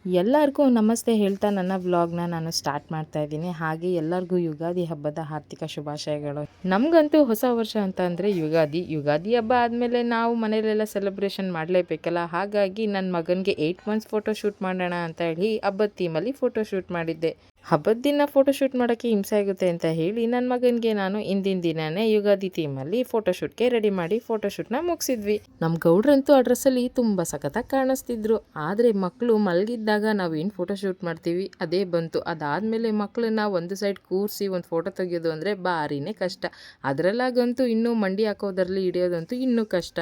ಎಲ್ಲರಿಗೂ ನಮಸ್ತೆ ಹೇಳ್ತಾ ನನ್ನ ವ್ಲಾಗ್ನ ನಾನು ಸ್ಟಾರ್ಟ್ ಮಾಡ್ತಾ ಇದ್ದೀನಿ. ಹಾಗೆ ಎಲ್ಲರಿಗೂ ಯುಗಾದಿ ಹಬ್ಬದ ಆರ್ಥಿಕ ಶುಭಾಶಯಗಳು. ನಮಗಂತೂ ಹೊಸ ವರ್ಷ ಅಂತ ಅಂದರೆ ಯುಗಾದಿ ಹಬ್ಬ ಆದಮೇಲೆ ನಾವು ಮನೇಲೆಲ್ಲ ಸೆಲೆಬ್ರೇಷನ್ ಮಾಡಲೇಬೇಕಲ್ಲ. ಹಾಗಾಗಿ ನನ್ನ ಮಗನಿಗೆ 8 ಮಂತ್ಸ್ ಫೋಟೋ ಶೂಟ್ ಮಾಡೋಣ ಅಂತ ಹೇಳಿ ಹಬ್ಬದ ಥೀಮಲ್ಲಿ ಫೋಟೋ ಶೂಟ್ ಮಾಡಿದ್ದೆ. ಹಬ್ಬದ ದಿನ ಫೋಟೋ ಶೂಟ್ ಮಾಡೋಕ್ಕೆ ಹಿಂಸೆ ಆಗುತ್ತೆ ಅಂತ ಹೇಳಿ ನನ್ನ ಮಗನಿಗೆ ನಾನು ಇಂದಿನ ದಿನನೇ ಯುಗಾದಿ ಥೀಮಲ್ಲಿ ಫೋಟೋ ಶೂಟ್ಗೆ ರೆಡಿ ಮಾಡಿ ಫೋಟೋ ಶೂಟ್ನ ಮುಗಿಸಿದ್ವಿ. ನಮ್ಮ ಗೌಡ್ರಂತೂ ಆ ಡ್ರೆಸ್ಸಲ್ಲಿ ತುಂಬ ಸಖತ್ತಾಗಿ ಕಾಣಿಸ್ತಿದ್ರು. ಆದರೆ ಮಕ್ಕಳು ಮಲಗಿದ್ದಾಗ ನಾವೇನು ಫೋಟೋ ಶೂಟ್ ಮಾಡ್ತೀವಿ ಅದೇ ಬಂತು. ಅದಾದಮೇಲೆ ಮಕ್ಕಳನ್ನ ಒಂದು ಸೈಡ್ ಕೂರಿಸಿ ಒಂದು ಫೋಟೋ ತೆಗೆಯೋದು ಅಂದರೆ ಭಾರಿನೇ ಕಷ್ಟ. ಅದರಲ್ಲಾಗಂತೂ ಇನ್ನೂ ಮಂಡಿ ಹಾಕೋದ್ರಲ್ಲಿ ಹಿಡಿಯೋದಂತೂ ಇನ್ನೂ ಕಷ್ಟ.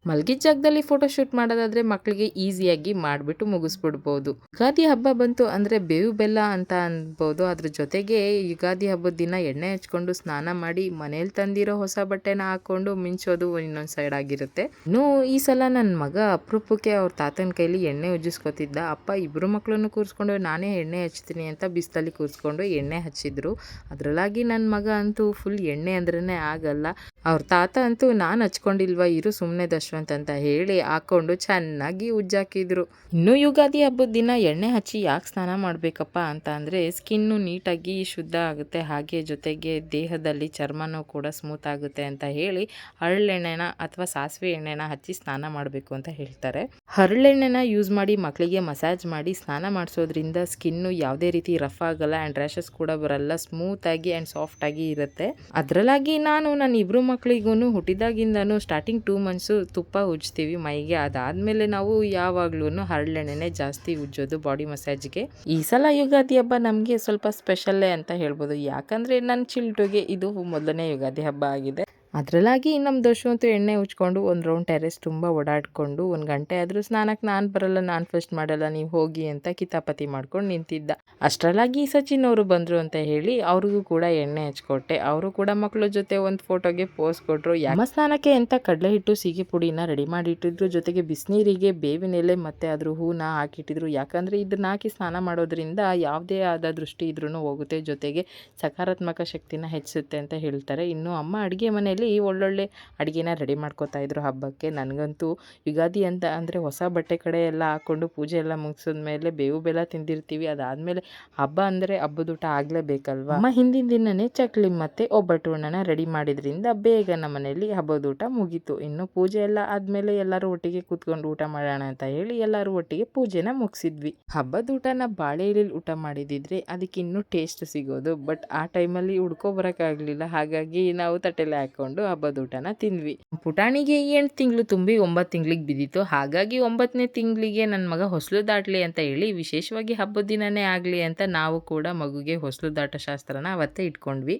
ಮಲಗಿದ ಜಾಗದಲ್ಲಿ ಫೋಟೋ ಶೂಟ್ ಮಾಡೋದಾದರೆ ಮಕ್ಕಳಿಗೆ ಈಸಿಯಾಗಿ ಮಾಡಿಬಿಟ್ಟು ಮುಗಿಸ್ಬಿಡ್ಬೋದು. ಯುಗಾದಿ ಹಬ್ಬ ಬಂತು ಅಂದರೆ ಬೇವು ಬೆಲ್ಲ ಅಂತ ಅನ್ಬೋದು. ಅದ್ರ ಜೊತೆಗೆ ಯುಗಾದಿ ಹಬ್ಬದ ದಿನ ಎಣ್ಣೆ ಹಚ್ಕೊಂಡು ಸ್ನಾನ ಮಾಡಿ ಮನೇಲಿ ತಂದಿರೋ ಹೊಸ ಬಟ್ಟೆನ ಹಾಕ್ಕೊಂಡು ಮಿಂಚೋದು ಇನ್ನೊಂದು ಸೈಡ್ ಆಗಿರುತ್ತೆ. ಇನ್ನು ಈ ಸಲ ನನ್ನ ಮಗ ಅಪರೂಪಕ್ಕೆ ಅವ್ರ ತಾತನ ಕೈಲಿ ಎಣ್ಣೆ ಉಜ್ಜಿಸ್ಕೊತಿದ್ದ. ಅಪ್ಪ ಇಬ್ಬರು ಮಕ್ಕಳನ್ನು ಕೂರಿಸ್ಕೊಂಡು ನಾನೇ ಎಣ್ಣೆ ಹಚ್ತೀನಿ ಅಂತ ಬಿಸಿಲಲ್ಲಿ ಕೂರಿಸ್ಕೊಂಡು ಎಣ್ಣೆ ಹಚ್ಚಿದ್ರು. ಅದರಲ್ಲಾಗಿ ನನ್ನ ಮಗ ಅಂತೂ ಫುಲ್ ಎಣ್ಣೆ ಅಂದ್ರೇ ಆಗಲ್ಲ. ಅವ್ರ ತಾತ ಅಂತೂ ನಾನು ಹಚ್ಕೊಂಡಿಲ್ವಾ ಇರು ಸುಮ್ಮನೆ ದಶ್ವಂತ್ ಅಂತ ಹೇಳಿ ಹಾಕ್ಕೊಂಡು ಚೆನ್ನಾಗಿ ಉಜ್ಜಾಕಿದ್ರು. ಇನ್ನೂ ಯುಗಾದಿ ಹಬ್ಬದ ದಿನ ಎಣ್ಣೆ ಹಚ್ಚಿ ಯಾಕೆ ಸ್ನಾನ ಮಾಡಬೇಕಪ್ಪ ಅಂತ ಅಂದರೆ ಸ್ಕಿನ್ನು ನೀಟಾಗಿ ಶುದ್ಧ ಆಗುತ್ತೆ. ಹಾಗೆ ಜೊತೆಗೆ ದೇಹದಲ್ಲಿ ಚರ್ಮನೂ ಕೂಡ ಸ್ಮೂತ್ ಆಗುತ್ತೆ ಅಂತ ಹೇಳಿ ಹರಳೆಣ್ಣೆನ ಅಥವಾ ಸಾಸಿವೆ ಎಣ್ಣೆನ ಹಚ್ಚಿ ಸ್ನಾನ ಮಾಡಬೇಕು ಅಂತ ಹೇಳ್ತಾರೆ. ಹರಳೆಣ್ಣೆನ ಯೂಸ್ ಮಾಡಿ ಮಕ್ಕಳಿಗೆ ಮಸಾಜ್ ಮಾಡಿ ಸ್ನಾನ ಮಾಡಿಸೋದ್ರಿಂದ ಸ್ಕಿನ್ನು ಯಾವುದೇ ರೀತಿ ರಫ್ ಆಗಲ್ಲ ಆ್ಯಂಡ್ ರ್ಯಾಷಸ್ ಕೂಡ ಬರಲ್ಲ. ಸ್ಮೂತಾಗಿ ಆ್ಯಂಡ್ ಸಾಫ್ಟಾಗಿ ಇರುತ್ತೆ. ಅದರಲ್ಲಾಗಿ ನಾನು ನನ್ನ ಇಬ್ಬರು ಮಕ್ಕಳಿಗೂ ಹುಟ್ಟಿದಾಗಿಂದನೂ ಸ್ಟಾರ್ಟಿಂಗ್ 2 ಮಂತ್ಸು ತುಪ್ಪ ಉಜ್ತೀವಿ ಮೈಗೆ. ಅದಾದಮೇಲೆ ನಾವು ಯಾವಾಗ್ಲೂ ಹರಳೆಣ್ಣೆನೇ ಜಾಸ್ತಿ ಉಜ್ಜೋದು ಬಾಡಿ ಮಸಾಜ್ಗೆ. ಈ ಸಲ ಯುಗಾದಿ ಹಬ್ಬ ನಮಗೆ ಸ್ವಲ್ಪ ಸ್ಪೆಷಲ್ಲೇ ಅಂತ ಹೇಳ್ಬೋದು. ಯಾಕಂದರೆ ನನ್ನ ಚಿಲ್ಟುಗೆ ಇದು ಮೊದಲನೇ ಯುಗಾದಿ ಹಬ್ಬ ಆಗಿದೆ. ಅದರಲ್ಲಾಗಿ ನಮ್ಮ ದೋಷವಂತೂ ಎಣ್ಣೆ ಉಜ್ಕೊಂಡು ಒಂದು ರೌಂಡ್ ಟೆರೆಸ್ ತುಂಬ ಓಡಾಡಿಕೊಂಡು 1 ಗಂಟೆ ಆದರೂ ಸ್ನಾನಕ್ಕೆ ನಾನು ಬರಲ್ಲ, ನಾನು ಫಸ್ಟ್ ಮಾಡಲ್ಲ, ನೀವು ಹೋಗಿ ಅಂತ ಕಿತಾಪತಿ ಮಾಡ್ಕೊಂಡು ನಿಂತಿದ್ದ. ಅಷ್ಟರಲ್ಲಾಗಿ ಸಚಿನ್ ಅವರು ಬಂದರು ಅಂತ ಹೇಳಿ ಅವ್ರಿಗೂ ಕೂಡ ಎಣ್ಣೆ ಹಚ್ಕೊಟ್ಟೆ. ಅವರು ಕೂಡ ಮಕ್ಕಳ ಜೊತೆ ಒಂದು ಫೋಟೋಗೆ ಪೋಸ್ ಕೊಟ್ಟರು. ನಮ್ಮ ಸ್ನಾನಕ್ಕೆ ಅಂತ ಕಡಲೆ ಹಿಟ್ಟು ಸೀಗೆ ಪುಡಿನ ರೆಡಿ ಮಾಡಿಟ್ಟಿದ್ರು. ಜೊತೆಗೆ ಬಿಸಿನೀರಿಗೆ ಬೇವಿನ ಎಲೆ ಮತ್ತು ಅದ್ರ ಹೂನ ಹಾಕಿಟ್ಟಿದ್ರು. ಯಾಕಂದರೆ ಇದನ್ನ ಹಾಕಿ ಸ್ನಾನ ಮಾಡೋದ್ರಿಂದ ಯಾವುದೇ ಆದ ದೃಷ್ಟಿ ಇದ್ರೂ ಹೋಗುತ್ತೆ, ಜೊತೆಗೆ ಸಕಾರಾತ್ಮಕ ಶಕ್ತಿನ ಹೆಚ್ಚುತ್ತೆ ಅಂತ ಹೇಳ್ತಾರೆ. ಇನ್ನು ಅಮ್ಮ ಅಡುಗೆ ಮನೆಯಲ್ಲಿ ಒಳ್ಳೊಳ್ಳೆ ಅಡುಗೆನ ರೆಡಿ ಮಾಡ್ಕೋತಾ ಇದ್ರು ಹಬ್ಬಕ್ಕೆ. ನನಗಂತೂ ಯುಗಾದಿ ಅಂತ ಅಂದರೆ ಹೊಸ ಬಟ್ಟೆ ಕಡೆ ಎಲ್ಲ ಹಾಕ್ಕೊಂಡು ಪೂಜೆ ಎಲ್ಲ ಮುಗಿಸಿದ್ಮೇಲೆ ಬೇವು ಬೆಲ್ಲ ತಿಂದಿರ್ತೀವಿ. ಅದಾದಮೇಲೆ ಹಬ್ಬ ಅಂದರೆ ಹಬ್ಬದೂಟ ಆಗಲೇಬೇಕಲ್ವ. ಅಮ್ಮ ಹಿಂದಿನ ದಿನನೇ ಚಕ್ಲಿ ಮತ್ತು ಒಬ್ಬಟ್ಟು ಹಣ್ಣನ ರೆಡಿ ಮಾಡಿದ್ರಿಂದ ಬೇಗ ನಮ್ಮ ಮನೆಯಲ್ಲಿ ಹಬ್ಬದೂಟ ಮುಗೀತು. ಇನ್ನು ಪೂಜೆ ಎಲ್ಲ ಆದಮೇಲೆ ಎಲ್ಲರೂ ಒಟ್ಟಿಗೆ ಕೂತ್ಕೊಂಡು ಊಟ ಮಾಡೋಣ ಅಂತ ಹೇಳಿ ಎಲ್ಲರೂ ಒಟ್ಟಿಗೆ ಪೂಜೆನ ಮುಗಿಸಿದ್ವಿ. ಹಬ್ಬದೂಟನ ಬಾಳೆ ಎಲೆಯಲ್ಲಿ ಊಟ ಮಾಡಿದಿದ್ರೆ ಅದಕ್ಕೆ ಇನ್ನೂ ಟೇಸ್ಟ್ ಸಿಗೋದು. ಬಟ್ ಆ ಟೈಮಲ್ಲಿ ಹುಡ್ಕೊಬರೋಕ್ಕಾಗಲಿಲ್ಲ. ಹಾಗಾಗಿ ನಾವು ತಟ್ಟೆಲೆ ಹಾಕ್ಕೊಂಡು ಹಬ್ಬದ ಊಟನ ತಿಂದ್ವಿ. ಪುಟಾಣಿಗೆ 8 ತಿಂಗಳು ತುಂಬಿ 9 ತಿಂಗಳಿಗೆ ಬಿದ್ದಿತ್ತು. ಹಾಗಾಗಿ 9ನೇ ತಿಂಗಳಿಗೆ ನನ್ನ ಮಗ ಹೊಸಲು ದಾಟಲಿ ಅಂತ ಹೇಳಿ ವಿಶೇಷವಾಗಿ ಹಬ್ಬದ ದಿನನೇ ಆಗಲಿ ಅಂತ ನಾವು ಕೂಡ ಮಗುಗೆ ಹೊಸಲು ದಾಟ ಶಾಸ್ತ್ರನ ಅವತ್ತೇ ಇಟ್ಕೊಂಡ್ವಿ.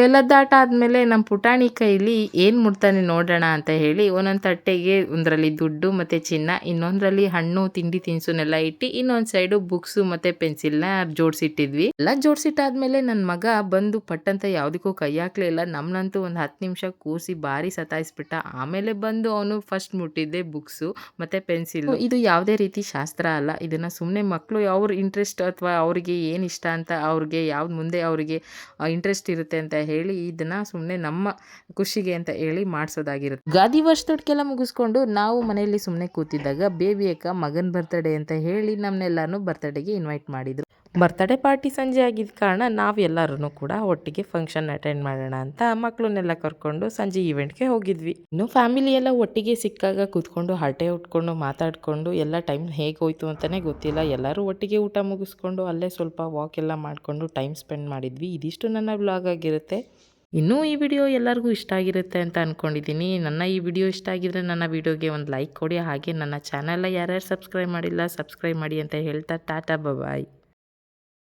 ಎಲ್ಲ ದಾಟ ಆದಮೇಲೆ ನಮ್ಮ ಪುಟಾಣಿ ಕೈಲಿ ಏನು ಮುಟ್ತಾನೆ ನೋಡೋಣ ಅಂತ ಹೇಳಿ ಒಂದೊಂದು ತಟ್ಟೆಗೆ ಒಂದರಲ್ಲಿ ದುಡ್ಡು ಮತ್ತು ಚಿನ್ನ, ಇನ್ನೊಂದರಲ್ಲಿ ಹಣ್ಣು ತಿಂಡಿ ತಿನಿಸುನೆಲ್ಲ ಇಟ್ಟು ಇನ್ನೊಂದು ಸೈಡು ಬುಕ್ಸು ಮತ್ತು ಪೆನ್ಸಿಲ್ನ ಜೋಡಿಸಿಟ್ಟಿದ್ವಿ. ಎಲ್ಲ ಜೋಡಿಸಿಟ್ಟಾದ್ಮೇಲೆ ನನ್ನ ಮಗ ಬಂದು ಪಟ್ಟಂತ ಯಾವುದಕ್ಕೂ ಕೈ ಹಾಕಲೇ ಇಲ್ಲ. ನಮ್ಮನ್ನಂತೂ ಒಂದು 10 ನಿಮಿಷ ಕೂರಿಸಿ ಭಾರಿ ಸತಾಯಿಸ್ಬಿಟ್ಟ. ಆಮೇಲೆ ಬಂದು ಅವನು ಫಸ್ಟ್ ಮುಟ್ಟಿದ್ದೆ ಬುಕ್ಸು ಮತ್ತು ಪೆನ್ಸಿಲ್. ಇದು ಯಾವುದೇ ರೀತಿ ಶಾಸ್ತ್ರ ಅಲ್ಲ. ಇದನ್ನು ಸುಮ್ಮನೆ ಮಕ್ಕಳು ಅವ್ರ ಇಂಟ್ರೆಸ್ಟ್ ಅಥವಾ ಅವ್ರಿಗೆ ಏನು ಇಷ್ಟ ಅಂತ ಅವ್ರಿಗೆ ಯಾವ್ದು ಮುಂದೆ ಅವರಿಗೆ ಇಂಟ್ರೆಸ್ಟ್ ಇರುತ್ತೆ ಅಂತ ಹೇಳಿ ಇದನ್ನು ಸುಮ್ಮನೆ ನಮ್ಮ ಖುಷಿಗೆ ಅಂತ ಹೇಳಿ ಮಾಡಿಸೋದಾಗಿರುತ್ತೆ. ಗಾದಿ ವರ್ಷದೊಟ್ಟಿಗೆಲ್ಲ ಮುಗಿಸ್ಕೊಂಡು ನಾವು ಮನೆಯಲ್ಲಿ ಸುಮ್ಮನೆ ಕೂತಿದ್ದಾಗ ಬೇಬಿ ಅಕ್ಕ ಮಗನ ಬರ್ತಡೇ ಅಂತ ಹೇಳಿ ನಮ್ಮನ್ನೆಲ್ಲರೂ ಬರ್ತಡೇಗೆ ಇನ್ವೈಟ್ ಮಾಡಿದರು. ಬರ್ತಡೇ ಪಾರ್ಟಿ ಸಂಜೆ ಆಗಿದ್ದ ಕಾರಣ ನಾವೆಲ್ಲರೂ ಕೂಡ ಒಟ್ಟಿಗೆ ಫಂಕ್ಷನ್ ಅಟೆಂಡ್ ಮಾಡೋಣ ಅಂತ ಮಕ್ಕಳನ್ನೆಲ್ಲ ಕರ್ಕೊಂಡು ಸಂಜೆ ಈವೆಂಟ್ಗೆ ಹೋಗಿದ್ವಿ. ಇನ್ನು ಫ್ಯಾಮಿಲಿ ಎಲ್ಲ ಒಟ್ಟಿಗೆ ಸಿಕ್ಕಾಗ ಕೂತ್ಕೊಂಡು ಹರಟೆ ಉಟ್ಕೊಂಡು ಮಾತಾಡಿಕೊಂಡು ಎಲ್ಲ ಟೈಮ್ ಹೇಗೆ ಹೋಯ್ತು ಅಂತಲೇ ಗೊತ್ತಿಲ್ಲ. ಎಲ್ಲರೂ ಒಟ್ಟಿಗೆ ಊಟ ಮುಗಿಸ್ಕೊಂಡು ಅಲ್ಲೇ ಸ್ವಲ್ಪ ವಾಕ್ ಎಲ್ಲ ಮಾಡಿಕೊಂಡು ಟೈಮ್ ಸ್ಪೆಂಡ್ ಮಾಡಿದ್ವಿ. ಇದಿಷ್ಟು ನನ್ನ ವ್ಲಾಗ್ ಆಗಿರುತ್ತೆ. ಇನ್ನೂ ಈ ವಿಡಿಯೋ ಎಲ್ಲರಿಗೂ ಇಷ್ಟ ಆಗಿರುತ್ತೆ ಅಂತ ಅಂದ್ಕೊಂಡಿದ್ದೀನಿ. ನನ್ನ ಈ ವಿಡಿಯೋ ಇಷ್ಟ ಆಗಿದ್ರೆ ನನ್ನ ವಿಡಿಯೋಗೆ ಒಂದು ಲೈಕ್ ಕೊಡಿ. ಹಾಗೆ ನನ್ನ ಚಾನಲ್ನ ಯಾರ್ಯಾರು ಸಬ್ಸ್ಕ್ರೈಬ್ ಮಾಡಿಲ್ಲ ಸಬ್ಸ್ಕ್ರೈಬ್ ಮಾಡಿ ಅಂತ ಹೇಳ್ತಾ ಟಾಟಾ ಬಾಯ್.